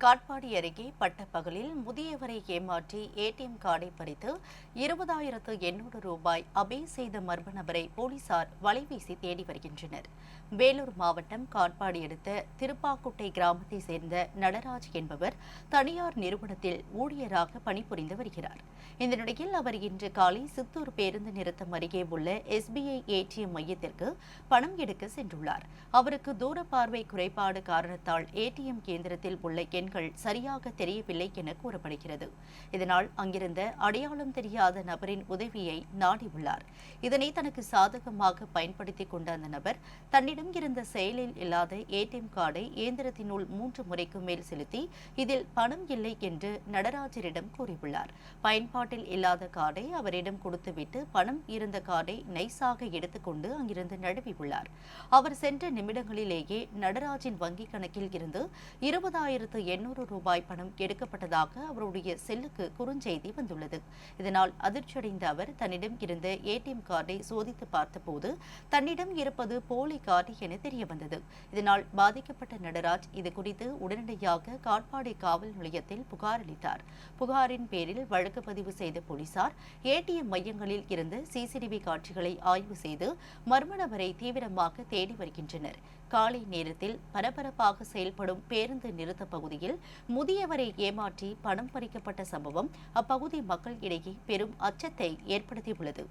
காட்பாடி அருகே பட்டப்பகலில் முதியவரை ஏமாற்றி ஏடிஎம் கார்டை பறித்து 20,800 ரூபாய் அபே செய்த மர்ம நபரை போலீசார் வலைவீசி தேடி வருகின்றனர். வேலூர் மாவட்டம் காட்பாடி அடுத்த திருப்பாக்குட்டை கிராமத்தை சேர்ந்த நடராஜ் என்பவர் தனியார் நிறுவனத்தில் ஊழியராக பணிபுரிந்து வருகிறார். இந்த நிலையில் அவர் இன்று காலை சித்தூர் பேருந்து நிறுத்தம் அருகே உள்ள SBI ATM மையத்திற்கு பணம் எடுக்க சென்றுள்ளார். அவருக்கு தூர பார்வை குறைபாடு காரணத்தால் ATM கேந்திரத்தில் உள்ள எண்கள் சரியாக தெரியவில்லை என கூறப்படுகிறது. இதனால் அங்கிருந்த அடையாளம் தெரியாத நபரின் உதவியை நாடியுள்ளார். இதனை தனக்கு சாதகமாக பயன்படுத்திக் கொண்ட அந்த நபர் தன்னிடம் இருந்த செயலில் இல்லாத ATM கார்டை இயந்திரத்தினுள் 3 முறைக்கு மேல் செலுத்தி இதில் பணம் இல்லை என்று நடராஜரிடம் கூறியுள்ளார். பயன்பாட்டில் இல்லாத கார்டை அவரிடம் கொடுத்துவிட்டு பணம் இருந்த கார்டை நைஸாக எடுத்துக்கொண்டு அங்கிருந்து நழுவியுள்ளார். அவர் சென்ற நிமிடங்களிலேயே நடராஜின் வங்கிக் கணக்கில் இருந்து 20,800 ரூபாய் பணம் எடுக்கப்பட்டதாக அவருடைய செல்லுக்கு குறுஞ்செய்தி வந்துள்ளது. இதனால் அதிர்ச்சியடைந்த அவர் தன்னிடம் இருந்த ATM கார்டை சோதித்து பார்த்தபோது தன்னிடம் இருப்பது போலி கார்டு என தெரியவந்தது. இதனால் பாதிக்கப்பட்ட நடராஜ் இதுகுறித்து உடனடியாக காட்பாடி காவல் நிலையத்தில் புகார் அளித்தார். புகாரின் பேரில் வழக்கு பதிவு செய்த போலீசார் ATM மையங்களில் இருந்து CCTV காட்சிகளை ஆய்வு செய்து மர்ம நபரை தீவிரமாக தேடி வருகின்றனர். காலை நேரத்தில் பரபரப்பாக செயல்படும் பேருந்து நிறுத்த பகுதியில் முதியவரை ஏமாற்றி பணம் பறிக்கப்பட்ட சம்பவம் அப்பகுதி மக்கள் இடையே பெரும் அச்சத்தை ஏற்படுத்தியுள்ளது.